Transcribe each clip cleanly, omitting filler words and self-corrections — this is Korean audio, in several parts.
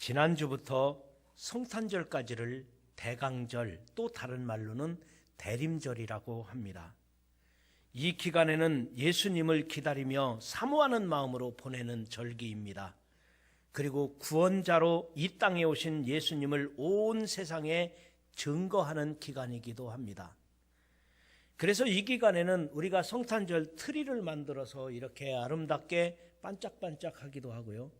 지난주부터 성탄절까지를 대강절, 또 다른 말로는 대림절이라고 합니다. 이 기간에는 예수님을 기다리며 사모하는 마음으로 보내는 절기입니다. 그리고 구원자로 이 땅에 오신 예수님을 온 세상에 증거하는 기간이기도 합니다. 그래서 이 기간에는 우리가 성탄절 트리를 만들어서 이렇게 아름답게 반짝반짝하기도 하고요.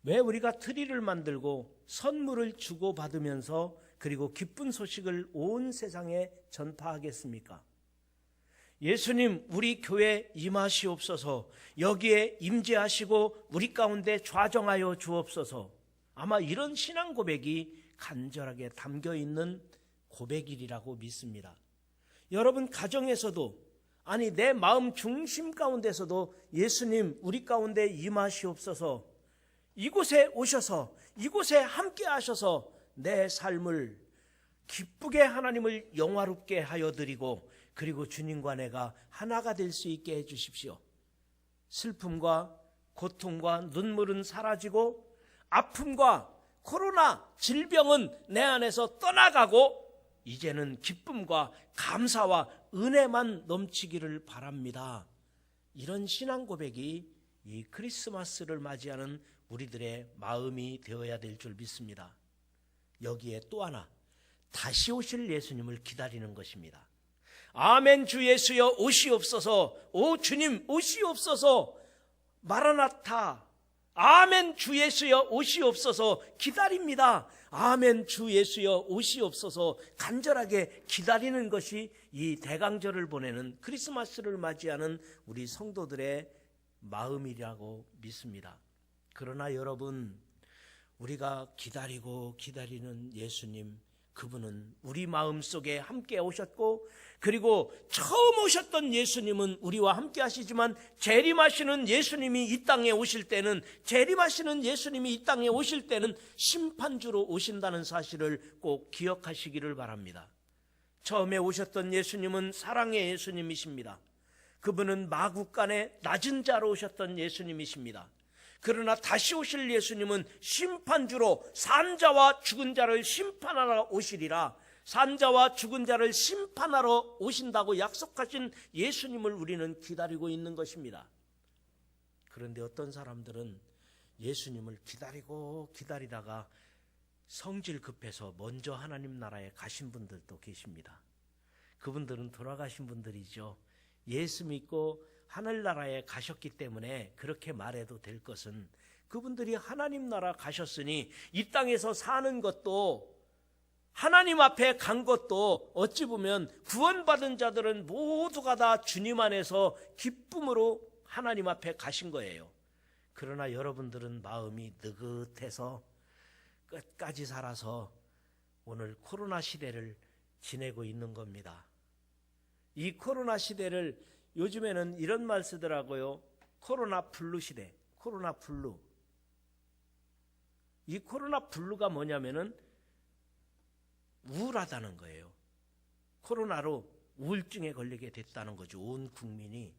왜 우리가 트리를 만들고 선물을 주고받으면서 그리고 기쁜 소식을 온 세상에 전파하겠습니까? 예수님 우리 교회 임하시옵소서, 여기에 임재하시고 우리 가운데 좌정하여 주옵소서. 아마 이런 신앙 고백이 간절하게 담겨있는 고백이라고 믿습니다. 여러분 가정에서도, 아니 내 마음 중심 가운데서도 예수님 우리 가운데 임하시옵소서, 이곳에 오셔서 이곳에 함께 하셔서 내 삶을 기쁘게 하나님을 영화롭게 하여 드리고, 그리고 주님과 내가 하나가 될 수 있게 해 주십시오. 슬픔과 고통과 눈물은 사라지고 아픔과 코로나 질병은 내 안에서 떠나가고 이제는 기쁨과 감사와 은혜만 넘치기를 바랍니다. 이런 신앙 고백이 이 크리스마스를 맞이하는 우리들의 마음이 되어야 될 줄 믿습니다. 여기에 또 하나, 다시 오실 예수님을 기다리는 것입니다. 아멘 주 예수여 오시옵소서, 오 주님 오시옵소서, 마라나타, 아멘 주 예수여 오시옵소서 기다립니다. 아멘 주 예수여 오시옵소서 간절하게 기다리는 것이 이 대강절을 보내는 크리스마스를 맞이하는 우리 성도들의 마음이라고 믿습니다. 그러나 여러분, 우리가 기다리고 기다리는 예수님, 그분은 우리 마음속에 함께 오셨고, 그리고 처음 오셨던 예수님은 우리와 함께 하시지만 재림하시는 예수님이 이 땅에 오실 때는, 재림하시는 예수님이 이 땅에 오실 때는 심판주로 오신다는 사실을 꼭 기억하시기를 바랍니다. 처음에 오셨던 예수님은 사랑의 예수님이십니다. 그분은 마국간의 낮은 자로 오셨던 예수님이십니다. 그러나 다시 오실 예수님은 심판주로 산자와 죽은 자를 심판하러 오시리라. 산자와 죽은 자를 심판하러 오신다고 약속하신 예수님을 우리는 기다리고 있는 것입니다. 그런데 어떤 사람들은 예수님을 기다리고 기다리다가 성질 급해서 먼저 하나님 나라에 가신 분들도 계십니다. 그분들은 돌아가신 분들이죠. 예수 믿고 하늘나라에 가셨기 때문에 그렇게 말해도 될 것은, 그분들이 하나님 나라 가셨으니 이 땅에서 사는 것도, 하나님 앞에 간 것도 어찌 보면 구원받은 자들은 모두가 다 주님 안에서 기쁨으로 하나님 앞에 가신 거예요. 그러나 여러분들은 마음이 느긋해서 끝까지 살아서 오늘 코로나 시대를 지내고 있는 겁니다. 이 코로나 시대를 요즘에는 이런 말 쓰더라고요. 코로나 블루 시대, 코로나 블루. 이 코로나 블루가 뭐냐면은 우울하다는 거예요. 코로나로 우울증에 걸리게 됐다는 거죠, 온 국민이.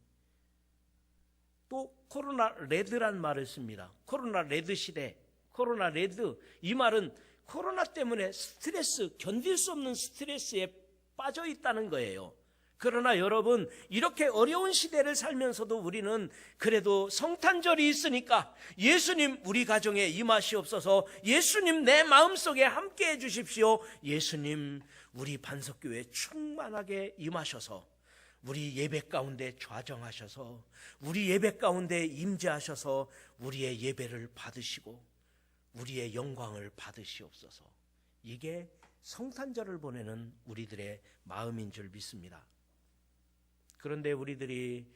또 코로나 레드란 말을 씁니다. 코로나 레드 시대, 코로나 레드. 이 말은 코로나 때문에 스트레스, 견딜 수 없는 스트레스에 빠져 있다는 거예요. 그러나 여러분, 이렇게 어려운 시대를 살면서도 우리는 그래도 성탄절이 있으니까 예수님 우리 가정에 임하시옵소서, 예수님 내 마음속에 함께 해주십시오, 예수님 우리 반석교회에 충만하게 임하셔서 우리 예배 가운데 좌정하셔서 우리 예배 가운데 임재하셔서 우리의 예배를 받으시고 우리의 영광을 받으시옵소서. 이게 성탄절을 보내는 우리들의 마음인 줄 믿습니다. 그런데 우리들이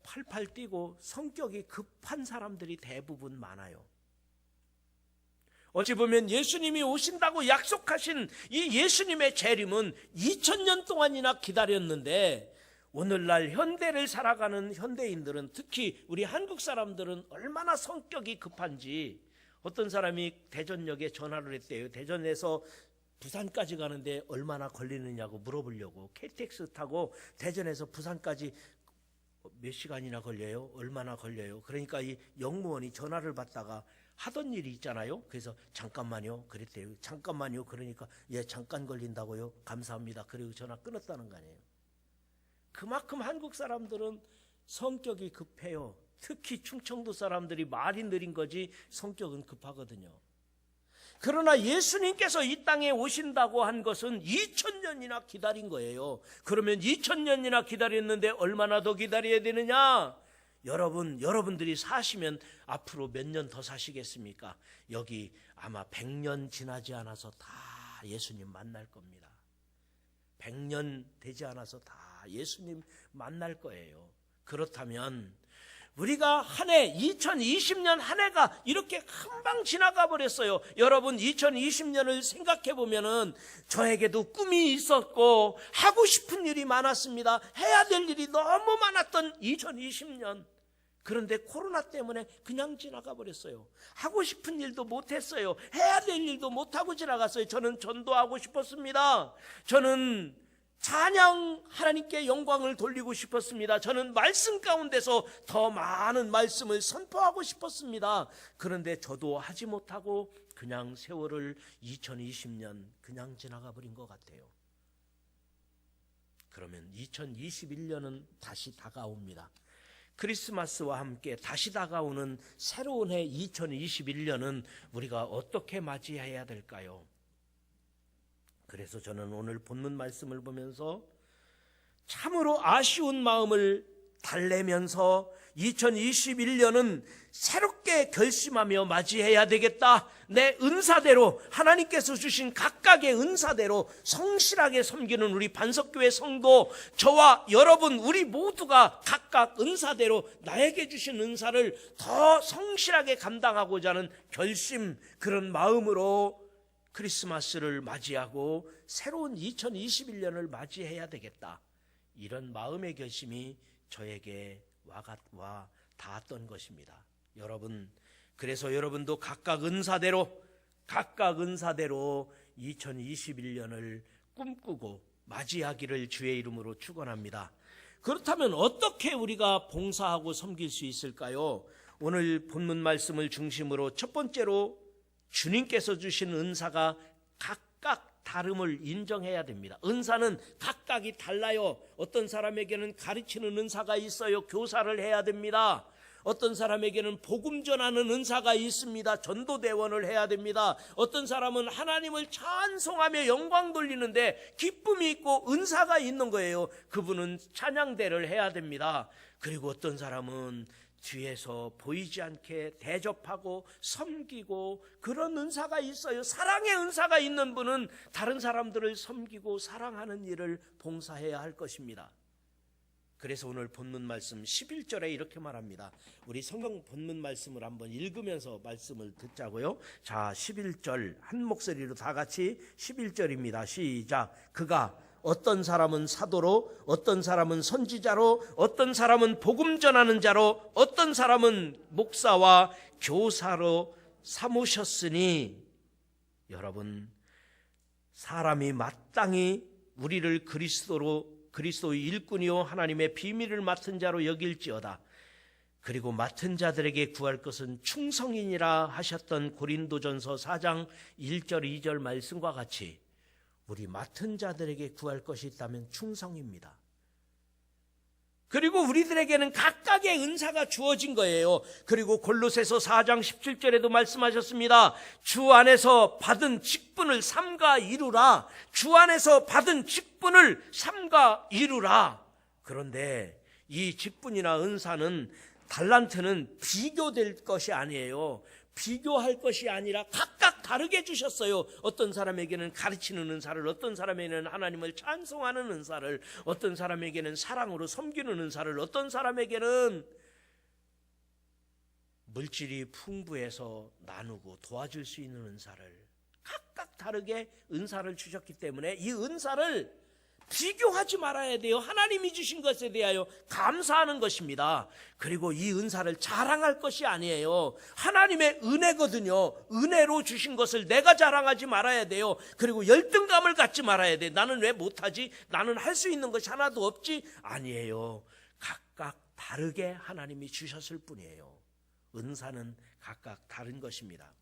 팔팔 뛰고 성격이 급한 사람들이 대부분 많아요. 어찌 보면 예수님이 오신다고 약속하신 이 예수님의 재림은 2000년 동안이나 기다렸는데, 오늘날 현대를 살아가는 현대인들은, 특히 우리 한국 사람들은 얼마나 성격이 급한지. 어떤 사람이 대전역에 전화를 했대요. 대전에서 부산까지 가는데 얼마나 걸리느냐고 물어보려고. KTX 타고 대전에서 부산까지 몇 시간이나 걸려요? 얼마나 걸려요? 그러니까 이 영무원이 전화를 받다가 하던 일이 있잖아요. 그래서 잠깐만요 그랬대요. 잠깐만요 그러니까 예 잠깐 걸린다고요. 감사합니다. 그리고 전화 끊었다는 거 아니에요. 그만큼 한국 사람들은 성격이 급해요. 특히 충청도 사람들이 말이 느린 거지 성격은 급하거든요. 그러나 예수님께서 이 땅에 오신다고 한 것은 2000년이나 기다린 거예요. 그러면 2000년이나 기다렸는데 얼마나 더 기다려야 되느냐? 여러분들이 사시면 앞으로 몇 년 더 사시겠습니까? 여기 아마 100년 지나지 않아서 다 예수님 만날 겁니다. 100년 되지 않아서 다 예수님 만날 거예요. 그렇다면 우리가 한 해 2020년 한 해가 이렇게 금방 지나가 버렸어요. 여러분 2020년을 생각해 보면은 저에게도 꿈이 있었고 하고 싶은 일이 많았습니다. 해야 될 일이 너무 많았던 2020년. 그런데 코로나 때문에 그냥 지나가 버렸어요. 하고 싶은 일도 못했어요. 해야 될 일도 못하고 지나갔어요. 저는 전도하고 싶었습니다. 저는 찬양 하나님께 영광을 돌리고 싶었습니다. 저는 말씀 가운데서 더 많은 말씀을 선포하고 싶었습니다. 그런데 저도 하지 못하고 그냥 세월을 2020년 그냥 지나가 버린 것 같아요. 그러면 2021년은 다시 다가옵니다. 크리스마스와 함께 다시 다가오는 새로운 해 2021년은 우리가 어떻게 맞이해야 될까요? 그래서 저는 오늘 본문 말씀을 보면서 참으로 아쉬운 마음을 달래면서 2021년은 새롭게 결심하며 맞이해야 되겠다. 내 은사대로 하나님께서 주신 각각의 은사대로 성실하게 섬기는 우리 반석교회 성도, 저와 여러분 우리 모두가 각각 은사대로 나에게 주신 은사를 더 성실하게 감당하고자 하는 결심, 그런 마음으로 크리스마스를 맞이하고 새로운 2021년을 맞이해야 되겠다. 이런 마음의 결심이 저에게 와 닿았던 것입니다. 여러분, 그래서 여러분도 각각 은사대로 2021년을 꿈꾸고 맞이하기를 주의 이름으로 축원합니다. 그렇다면 어떻게 우리가 봉사하고 섬길 수 있을까요? 오늘 본문 말씀을 중심으로 첫 번째로 주님께서 주신 은사가 각각 다름을 인정해야 됩니다. 은사는 각각이 달라요. 어떤 사람에게는 가르치는 은사가 있어요. 교사를 해야 됩니다. 어떤 사람에게는 복음 전하는 은사가 있습니다. 전도대원을 해야 됩니다. 어떤 사람은 하나님을 찬송하며 영광 돌리는데 기쁨이 있고 은사가 있는 거예요. 그분은 찬양대를 해야 됩니다. 그리고 어떤 사람은 뒤에서 보이지 않게 대접하고 섬기고 그런 은사가 있어요. 사랑의 은사가 있는 분은 다른 사람들을 섬기고 사랑하는 일을 봉사해야 할 것입니다. 그래서 오늘 본문 말씀 11절에 이렇게 말합니다. 우리 성경 본문 말씀을 한번 읽으면서 말씀을 듣자고요. 자, 11절 한 목소리로 다 같이 11절입니다. 시작. 그가 어떤 사람은 사도로, 어떤 사람은 선지자로, 어떤 사람은 복음 전하는 자로, 어떤 사람은 목사와 교사로 삼으셨으니, 여러분, 사람이 마땅히 우리를 그리스도의 일꾼이요 하나님의 비밀을 맡은 자로 여길지어다. 그리고 맡은 자들에게 구할 것은 충성이니라 하셨던 고린도전서 4장 1절 2절 말씀과 같이 우리 맡은 자들에게 구할 것이 있다면 충성입니다. 그리고 우리들에게는 각각의 은사가 주어진 거예요. 그리고 골로새서 4장 17절에도 말씀하셨습니다. 주 안에서 받은 직분을 삼가 이루라. 주 안에서 받은 직분을 삼가 이루라. 그런데 이 직분이나 은사는, 달란트는 비교될 것이 아니에요. 비교할 것이 아니라 각각 다르게 주셨어요. 어떤 사람에게는 가르치는 은사를, 어떤 사람에게는 하나님을 찬송하는 은사를, 어떤 사람에게는 사랑으로 섬기는 은사를, 어떤 사람에게는 물질이 풍부해서 나누고 도와줄 수 있는 은사를, 각각 다르게 은사를 주셨기 때문에 이 은사를 비교하지 말아야 돼요. 하나님이 주신 것에 대하여 감사하는 것입니다. 그리고 이 은사를 자랑할 것이 아니에요. 하나님의 은혜거든요. 은혜로 주신 것을 내가 자랑하지 말아야 돼요. 그리고 열등감을 갖지 말아야 돼. 나는 왜 못하지? 나는 할 수 있는 것이 하나도 없지? 아니에요. 각각 다르게 하나님이 주셨을 뿐이에요. 은사는 각각 다른 것입니다.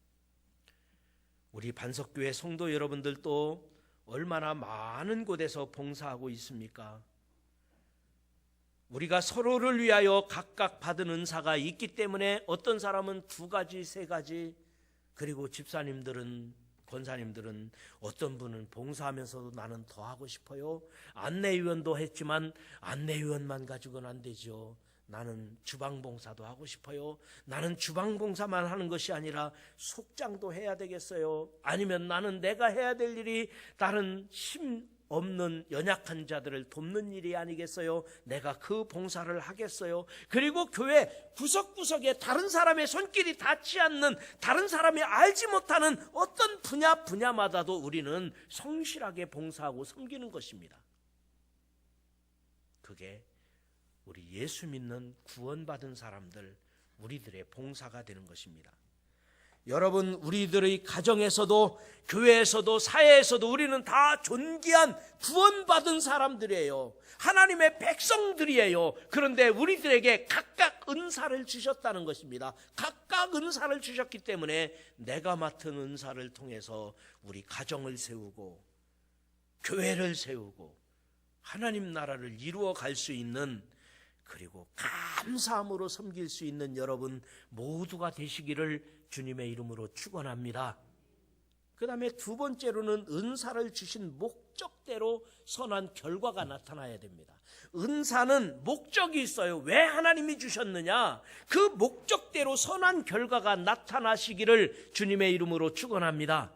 우리 반석교회 성도 여러분들도 얼마나 많은 곳에서 봉사하고 있습니까? 우리가 서로를 위하여 각각 받은 은사가 있기 때문에 어떤 사람은 2가지, 3가지, 그리고 집사님들은, 권사님들은 어떤 분은 봉사하면서도 나는 더 하고 싶어요. 안내위원도 했지만 안내위원만 가지고는 안 되죠. 나는 주방봉사도 하고 싶어요. 나는 주방봉사만 하는 것이 아니라 속장도 해야 되겠어요. 아니면 나는 내가 해야 될 일이 다른 힘 없는 연약한 자들을 돕는 일이 아니겠어요? 내가 그 봉사를 하겠어요. 그리고 교회 구석구석에 다른 사람의 손길이 닿지 않는, 다른 사람이 알지 못하는 어떤 분야마다도 우리는 성실하게 봉사하고 섬기는 것입니다. 그게 우리 예수 믿는 구원받은 사람들, 우리들의 봉사가 되는 것입니다. 여러분, 우리들의 가정에서도 교회에서도 사회에서도 우리는 다 존귀한 구원받은 사람들이에요. 하나님의 백성들이에요. 그런데 우리들에게 각각 은사를 주셨다는 것입니다. 각각 은사를 주셨기 때문에 내가 맡은 은사를 통해서 우리 가정을 세우고 교회를 세우고 하나님 나라를 이루어 갈 수 있는, 그리고 감사함으로 섬길 수 있는 여러분 모두가 되시기를 주님의 이름으로 축원합니다. 그 다음에 2번째로는 은사를 주신 목적대로 선한 결과가 나타나야 됩니다. 은사는 목적이 있어요. 왜 하나님이 주셨느냐? 그 목적대로 선한 결과가 나타나시기를 주님의 이름으로 축원합니다.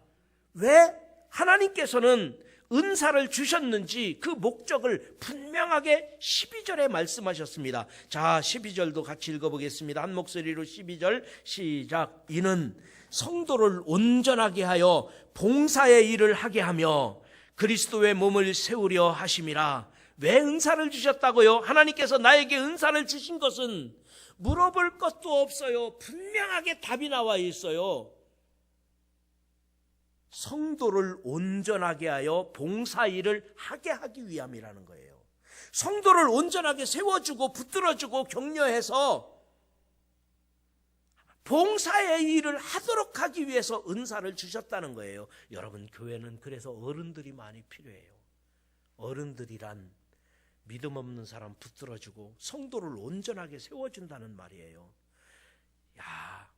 왜 하나님께서는 은사를 주셨는지 그 목적을 분명하게 12절에 말씀하셨습니다. 자, 12절도 같이 읽어보겠습니다. 한 목소리로 12절 시작. 이는 성도를 온전하게 하여 봉사의 일을 하게 하며 그리스도의 몸을 세우려 하심이라. 왜 은사를 주셨다고요? 하나님께서 나에게 은사를 주신 것은 물어볼 것도 없어요. 분명하게 답이 나와 있어요. 성도를 온전하게 하여 봉사일을 하게 하기 위함이라는 거예요. 성도를 온전하게 세워주고 붙들어주고 격려해서 봉사의 일을 하도록 하기 위해서 은사를 주셨다는 거예요. 여러분, 교회는 그래서 어른들이 많이 필요해요. 어른들이란 믿음 없는 사람 붙들어주고 성도를 온전하게 세워준다는 말이에요. 야,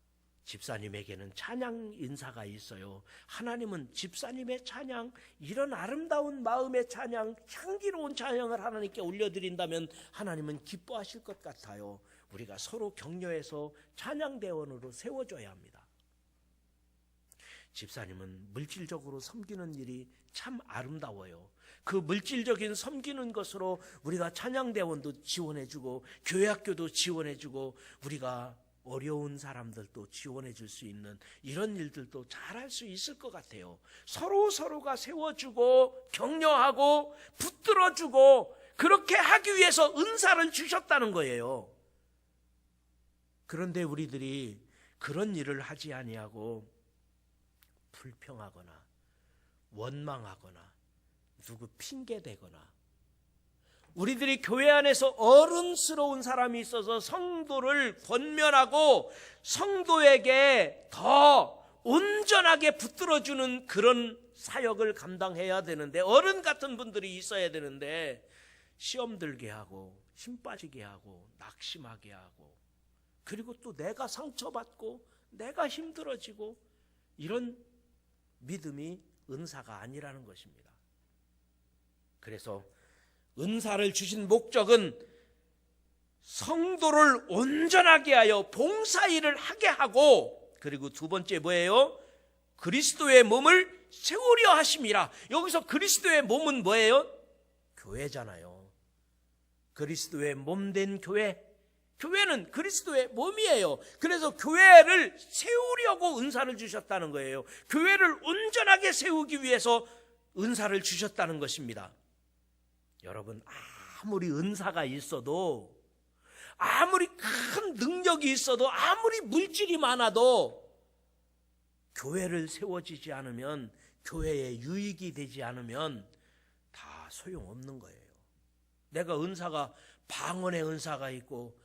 집사님에게는 찬양 인사가 있어요. 하나님은 집사님의 찬양, 이런 아름다운 마음의 찬양, 향기로운 찬양을 하나님께 올려드린다면 하나님은 기뻐하실 것 같아요. 우리가 서로 격려해서 찬양대원으로 세워줘야 합니다. 집사님은 물질적으로 섬기는 일이 참 아름다워요. 그 물질적인 섬기는 것으로 우리가 찬양대원도 지원해주고 교회학교도 지원해주고 우리가 어려운 사람들도 지원해 줄 수 있는 이런 일들도 잘할 수 있을 것 같아요. 서로가 세워주고 격려하고 붙들어주고 그렇게 하기 위해서 은사를 주셨다는 거예요. 그런데 우리들이 그런 일을 하지 아니하고 불평하거나 원망하거나 누구 핑계대거나, 우리들이 교회 안에서 어른스러운 사람이 있어서 성도를 권면하고 성도에게 더 온전하게 붙들어주는 그런 사역을 감당해야 되는데, 어른 같은 분들이 있어야 되는데 시험 들게 하고 힘 빠지게 하고 낙심하게 하고, 그리고 또 내가 상처받고 내가 힘들어지고, 이런 믿음이 은사가 아니라는 것입니다. 그래서 은사를 주신 목적은 성도를 온전하게 하여 봉사일을 하게 하고, 그리고 2번째 뭐예요? 그리스도의 몸을 세우려 하심이라. 여기서 그리스도의 몸은 뭐예요? 교회잖아요. 그리스도의 몸된 교회. 교회는 그리스도의 몸이에요. 그래서 교회를 세우려고 은사를 주셨다는 거예요. 교회를 온전하게 세우기 위해서 은사를 주셨다는 것입니다. 여러분, 아무리 은사가 있어도, 아무리 큰 능력이 있어도, 아무리 물질이 많아도 교회를 세워지지 않으면, 교회에 유익이 되지 않으면 다 소용없는 거예요. 내가 은사가, 방언의 은사가 있고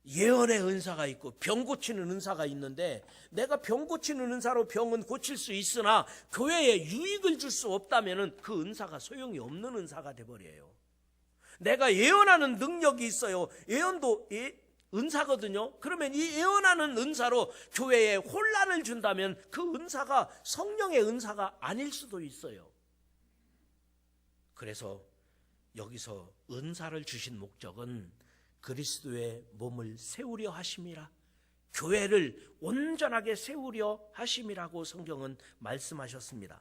예언의 은사가 있고 병 고치는 은사가 있는데, 내가 병 고치는 은사로 병은 고칠 수 있으나 교회에 유익을 줄 수 없다면 그 은사가 소용이 없는 은사가 돼버려요. 내가 예언하는 능력이 있어요. 예언도 은사거든요. 그러면 이 예언하는 은사로 교회에 혼란을 준다면 그 은사가 성령의 은사가 아닐 수도 있어요. 그래서 여기서 은사를 주신 목적은 그리스도의 몸을 세우려 하심이라, 교회를 온전하게 세우려 하심이라고 성경은 말씀하셨습니다.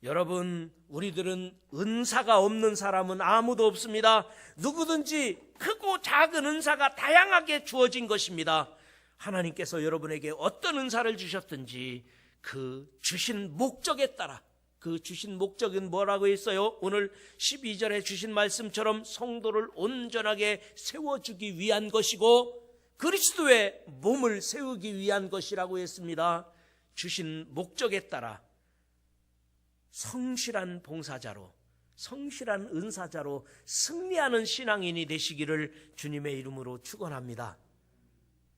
여러분, 우리들은 은사가 없는 사람은 아무도 없습니다. 누구든지 크고 작은 은사가 다양하게 주어진 것입니다. 하나님께서 여러분에게 어떤 은사를 주셨든지 그 주신 목적에 따라, 그 주신 목적은 뭐라고 했어요? 오늘 12절에 주신 말씀처럼 성도를 온전하게 세워주기 위한 것이고 그리스도의 몸을 세우기 위한 것이라고 했습니다. 주신 목적에 따라 성실한 봉사자로, 성실한 은사자로 승리하는 신앙인이 되시기를 주님의 이름으로 축원합니다.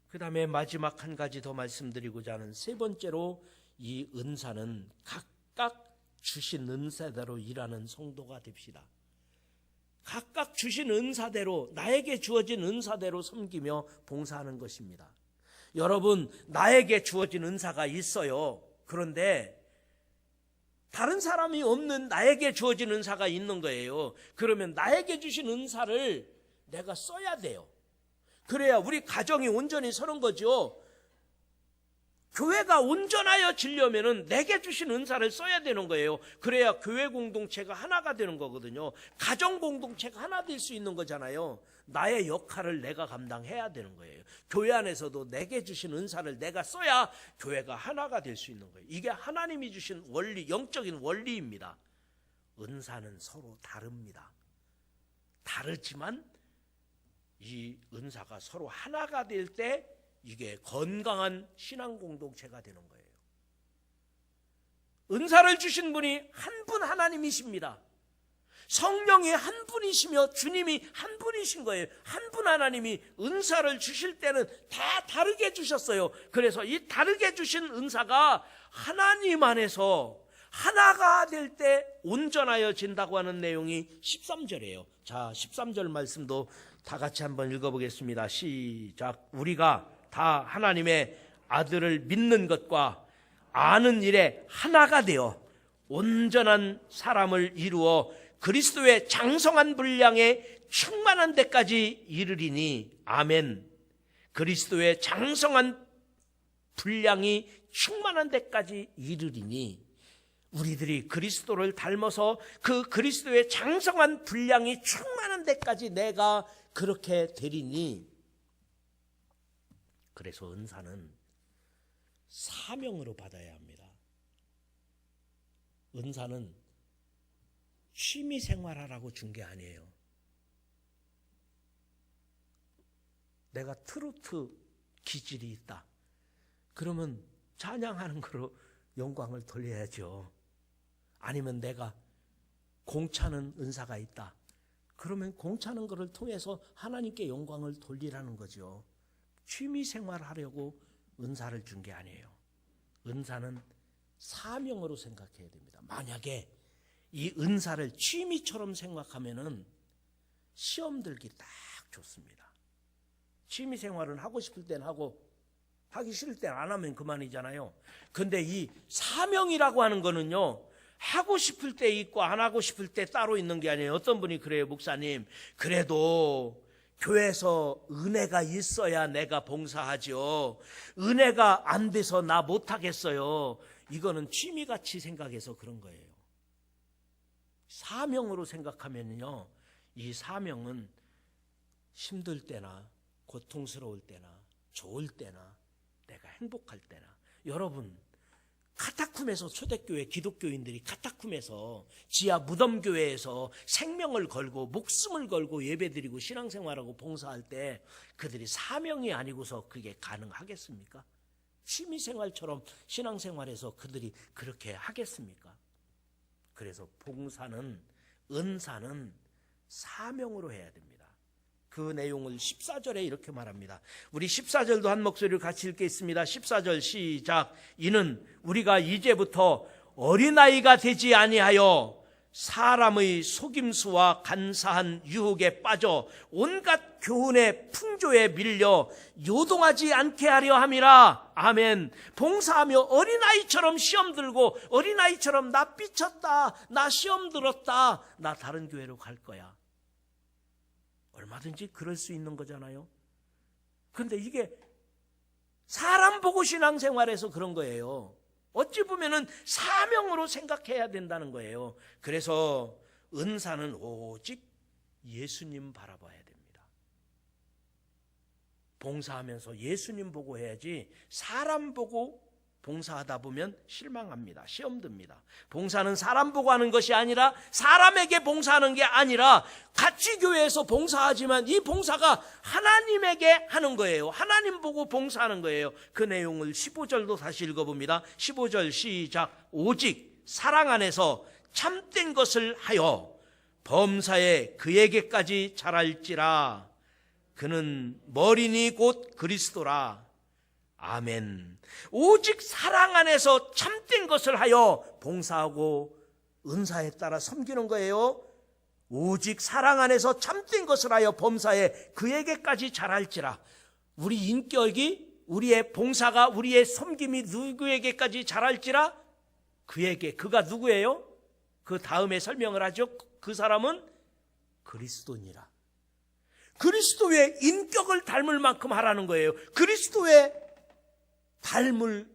그 다음에 마지막 한 가지 더 말씀드리고자 하는 세 번째로, 이 은사는 각각 주신 은사대로 일하는 성도가 됩시다. 각각 주신 은사대로, 나에게 주어진 은사대로 섬기며 봉사하는 것입니다. 여러분, 나에게 주어진 은사가 있어요. 그런데 다른 사람이 없는 나에게 주어진 은사가 있는 거예요. 그러면 나에게 주신 은사를 내가 써야 돼요. 그래야 우리 가정이 온전히 서는 거죠. 교회가 온전하여지려면 내게 주신 은사를 써야 되는 거예요. 그래야 교회 공동체가 하나가 되는 거거든요. 가정 공동체가 하나 될 수 있는 거잖아요. 나의 역할을 내가 감당해야 되는 거예요. 교회 안에서도 내게 주신 은사를 내가 써야 교회가 하나가 될 수 있는 거예요. 이게 하나님이 주신 원리, 영적인 원리입니다. 은사는 서로 다릅니다. 다르지만 이 은사가 서로 하나가 될 때 이게 건강한 신앙 공동체가 되는 거예요. 은사를 주신 분이 한 분 하나님이십니다. 성령이 한 분이시며 주님이 한 분이신 거예요. 한 분 하나님이 은사를 주실 때는 다 다르게 주셨어요. 그래서 이 다르게 주신 은사가 하나님 안에서 하나가 될 때 온전하여진다고 하는 내용이 13절이에요. 자, 13절 말씀도 다 같이 한번 읽어보겠습니다. 시작. 우리가 다 하나님의 아들을 믿는 것과 아는 일에 하나가 되어 온전한 사람을 이루어 그리스도의 장성한 분량에 충만한 데까지 이르리니. 아멘. 그리스도의 장성한 분량이 충만한 데까지 이르리니, 우리들이 그리스도를 닮아서 그 그리스도의 장성한 분량이 충만한 데까지 내가 그렇게 되리니. 그래서 은사는 사명으로 받아야 합니다. 은사는 취미 생활하라고 준 게 아니에요. 내가 트로트 기질이 있다. 그러면 찬양하는 거로 영광을 돌려야죠. 아니면 내가 공차는 은사가 있다. 그러면 공차는 것을 통해서 하나님께 영광을 돌리라는 거죠. 취미 생활하려고 은사를 준 게 아니에요. 은사는 사명으로 생각해야 됩니다. 만약에 이 은사를 취미처럼 생각하면은 시험 들기 딱 좋습니다. 취미 생활은 하고 싶을 땐 하고 하기 싫을 땐 안 하면 그만이잖아요. 근데 이 사명이라고 하는 거는요, 하고 싶을 때 있고 안 하고 싶을 때 따로 있는 게 아니에요. 어떤 분이 그래요. 목사님, 그래도 교회에서 은혜가 있어야 내가 봉사하죠. 은혜가 안 돼서 나 못하겠어요. 이거는 취미같이 생각해서 그런 거예요. 사명으로 생각하면요, 이 사명은 힘들 때나 고통스러울 때나 좋을 때나 내가 행복할 때나, 여러분 카타쿰에서, 초대교회 기독교인들이 카타쿰에서 지하 무덤교회에서 생명을 걸고 목숨을 걸고 예배드리고 신앙생활하고 봉사할 때 그들이 사명이 아니고서 그게 가능하겠습니까? 취미생활처럼 신앙생활에서 그들이 그렇게 하겠습니까? 그래서 봉사는, 은사는 사명으로 해야 됩니다. 그 내용을 14절에 이렇게 말합니다. 우리 14절도 한 목소리로 같이 읽겠습니다. 14절 시작. 이는 우리가 이제부터 어린아이가 되지 아니하여 사람의 속임수와 간사한 유혹에 빠져 온갖 교훈의 풍조에 밀려 요동하지 않게 하려 함이라. 아멘. 봉사하며 어린아이처럼 시험 들고 어린아이처럼 나 삐쳤다, 나 시험 들었다, 나 다른 교회로 갈 거야. 얼마든지 그럴 수 있는 거잖아요. 그런데 이게 사람 보고 신앙생활에서 그런 거예요. 어찌 보면은 사명으로 생각해야 된다는 거예요. 그래서 은사는 오직 예수님 바라봐야 됩니다. 봉사하면서 예수님 보고 해야지 사람 보고 봉사하다 보면 실망합니다. 시험 듭니다. 봉사는 사람 보고 하는 것이 아니라 사람에게 봉사하는 게 아니라 같이 교회에서 봉사하지만 이 봉사가 하나님에게 하는 거예요. 하나님 보고 봉사하는 거예요. 그 내용을 15절도 다시 읽어봅니다. 15절 시작. 오직 사랑 안에서 참된 것을 하여 범사에 그에게까지 자랄지라. 그는 머리니 곧 그리스도라. 아멘. 오직 사랑 안에서 참된 것을 하여 봉사하고 은사에 따라 섬기는 거예요. 오직 사랑 안에서 참된 것을 하여 범사에 그에게까지 자랄지라. 우리 인격이, 우리의 봉사가, 우리의 섬김이 누구에게까지 자랄지라. 그에게. 그가 누구예요? 그 다음에 설명을 하죠. 그 사람은 그리스도니라. 그리스도의 인격을 닮을 만큼 하라는 거예요. 그리스도의 닮을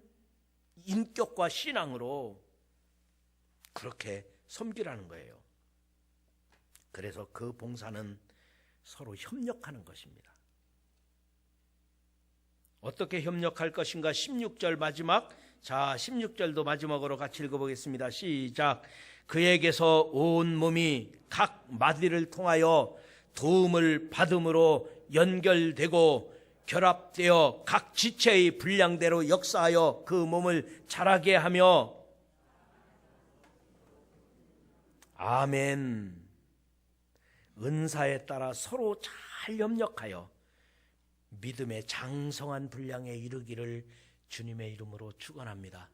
인격과 신앙으로 그렇게 섬기라는 거예요. 그래서 그 봉사는 서로 협력하는 것입니다. 어떻게 협력할 것인가? 16절 마지막. 자, 16절도 마지막으로 같이 읽어보겠습니다. 시작. 그에게서 온 몸이 각 마디를 통하여 도움을 받음으로 연결되고 결합되어 각 지체의 분량대로 역사하여 그 몸을 자라게 하며. 아멘. 은사에 따라 서로 잘 협력하여 믿음의 장성한 분량에 이르기를 주님의 이름으로 축원합니다.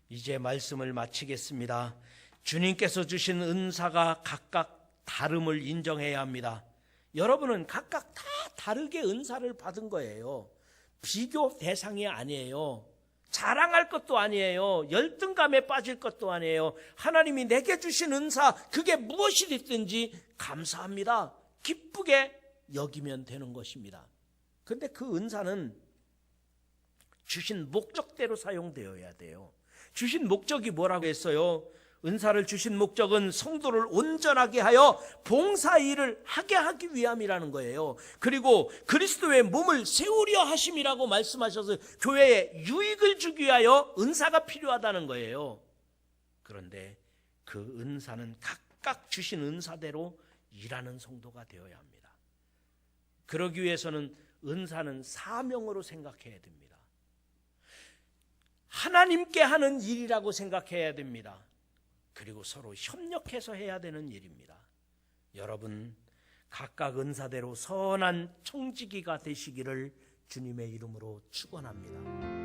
이제 말씀을 마치겠습니다. 주님께서 주신 은사가 각각 다름을 인정해야 합니다. 여러분은 각각 다 다르게 은사를 받은 거예요. 비교 대상이 아니에요. 자랑할 것도 아니에요. 열등감에 빠질 것도 아니에요. 하나님이 내게 주신 은사, 그게 무엇이 됐든지 감사합니다. 기쁘게 여기면 되는 것입니다. 그런데 그 은사는 주신 목적대로 사용되어야 돼요. 주신 목적이 뭐라고 했어요? 은사를 주신 목적은 성도를 온전하게 하여 봉사일을 하게 하기 위함이라는 거예요. 그리고 그리스도의 몸을 세우려 하심이라고 말씀하셔서 교회에 유익을 주기 위하여 은사가 필요하다는 거예요. 그런데 그 은사는 각각 주신 은사대로 일하는 성도가 되어야 합니다. 그러기 위해서는 은사는 사명으로 생각해야 됩니다. 하나님께 하는 일이라고 생각해야 됩니다. 그리고 서로 협력해서 해야 되는 일입니다. 여러분, 각각 은사대로 선한 청지기가 되시기를 주님의 이름으로 축원합니다.